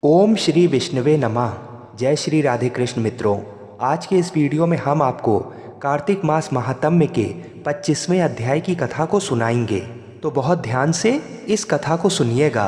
ओम श्री विष्णुवे नमः। जय श्री राधे कृष्ण मित्रों, आज के इस वीडियो में हम आपको कार्तिक मास महात्म्य के 25वें अध्याय की कथा को सुनाएंगे। तो बहुत ध्यान से इस कथा को सुनिएगा।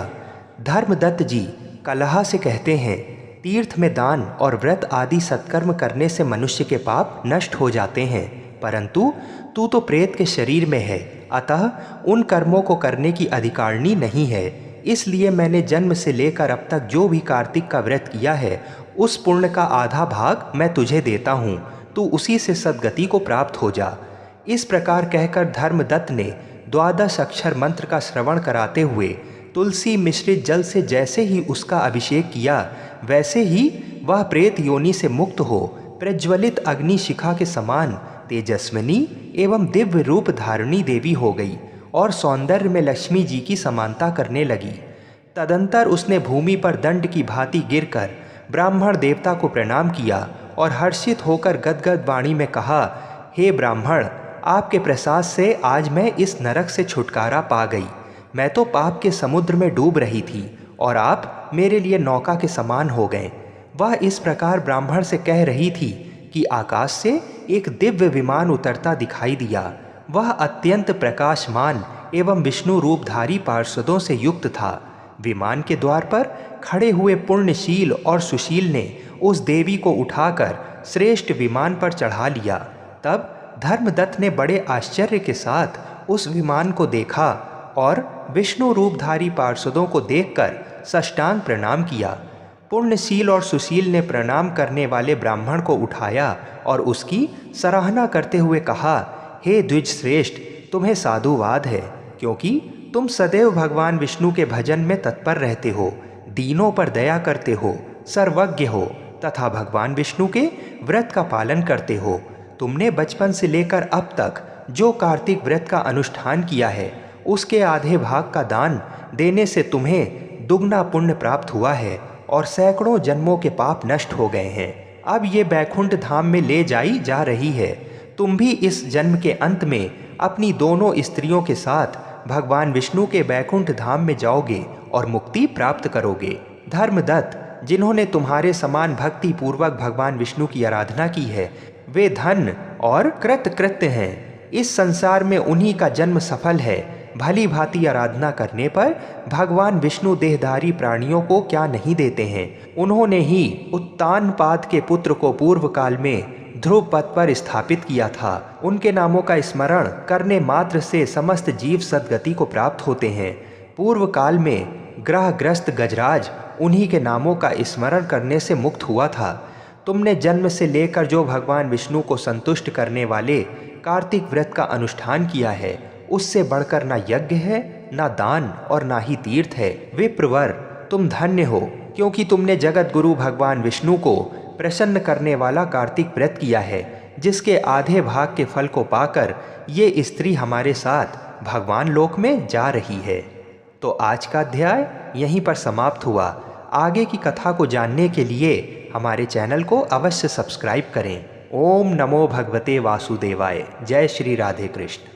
धर्मदत्त जी कलहा से कहते हैं, तीर्थ में दान और व्रत आदि सत्कर्म करने से मनुष्य के पाप नष्ट हो जाते हैं, परंतु तू तो प्रेत के शरीर में है, अतः उन कर्मों को करने की अधिकारिणी नहीं है। इसलिए मैंने जन्म से लेकर अब तक जो भी कार्तिक का व्रत किया है, उस पुण्य का आधा भाग मैं तुझे देता हूँ, तू उसी से सद्गति को प्राप्त हो जा। इस प्रकार कहकर धर्मदत्त ने 12 अक्षर मंत्र का श्रवण कराते हुए तुलसी मिश्रित जल से जैसे ही उसका अभिषेक किया, वैसे ही वह प्रेत योनि से मुक्त हो प्रज्वलित अग्नि शिखा के समान तेजस्विनी एवं दिव्य रूप धारिणी देवी हो गई और सौंदर्य में लक्ष्मी जी की समानता करने लगी। तदंतर उसने भूमि पर दंड की भांति गिरकर ब्राह्मण देवता को प्रणाम किया और हर्षित होकर गदगद वाणी में कहा, हे ब्राह्मण, आपके प्रसाद से आज मैं इस नरक से छुटकारा पा गई। मैं तो पाप के समुद्र में डूब रही थी और आप मेरे लिए नौका के समान हो गए। वह इस प्रकार ब्राह्मण से कह रही थी कि आकाश से एक दिव्य विमान उतरता दिखाई दिया। वह अत्यंत प्रकाशमान एवं विष्णु रूपधारी पार्षदों से युक्त था। विमान के द्वार पर खड़े हुए पुण्यशील और सुशील ने उस देवी को उठाकर श्रेष्ठ विमान पर चढ़ा लिया। तब धर्मदत्त ने बड़े आश्चर्य के साथ उस विमान को देखा और विष्णु रूपधारी पार्षदों को देखकर साष्टांग प्रणाम किया। पुण्यशील और सुशील ने प्रणाम करने वाले ब्राह्मण को उठाया और उसकी सराहना करते हुए कहा, हे द्विज श्रेष्ठ, तुम्हें साधुवाद है, क्योंकि तुम सदैव भगवान विष्णु के भजन में तत्पर रहते हो, दीनों पर दया करते हो, सर्वज्ञ हो तथा भगवान विष्णु के व्रत का पालन करते हो। तुमने बचपन से लेकर अब तक जो कार्तिक व्रत का अनुष्ठान किया है, उसके आधे भाग का दान देने से तुम्हें दुगना पुण्य प्राप्त हुआ है और सैकड़ों जन्मों के पाप नष्ट हो गए हैं। अब ये बैकुंठ धाम में ले जाई जा रही है। तुम भी इस जन्म के अंत में अपनी दोनों स्त्रियों के साथ भगवान विष्णु के बैकुंठ धाम में जाओगे और मुक्ति प्राप्त करोगे। धर्मदत्त, जिन्होंने तुम्हारे समान भक्ति पूर्वक भगवान विष्णु की आराधना की है, वे धन और कृतकृत्य हैं। इस संसार में उन्हीं का जन्म सफल है। भली भांति आराधना करने पर भगवान विष्णु देहधारी प्राणियों को क्या नहीं देते हैं। उन्होंने ही उत्तानपाद के पुत्र को पूर्व काल में ध्रुव पद पर स्थापित किया था। उनके नामों का स्मरण करने मात्र से समस्त जीव सद्गति को प्राप्त होते हैं। पूर्व काल में ग्रहग्रस्त गजराज उन्हीं के नामों का स्मरण करने से मुक्त हुआ था। तुमने जन्म से लेकर जो भगवान विष्णु को संतुष्ट करने वाले कार्तिक व्रत का अनुष्ठान किया है, उससे बढ़कर ना यज्ञ है, ना दान और ना ही तीर्थ है। विप्रवर, तुम धन्य हो, क्योंकि तुमने जगत गुरु भगवान विष्णु को प्रसन्न करने वाला कार्तिक व्रत किया है, जिसके आधे भाग के फल को पाकर ये स्त्री हमारे साथ भगवान लोक में जा रही है। तो आज का अध्याय यहीं पर समाप्त हुआ। आगे की कथा को जानने के लिए हमारे चैनल को अवश्य सब्सक्राइब करें। ओम नमो भगवते वासुदेवाय। जय श्री राधे कृष्ण।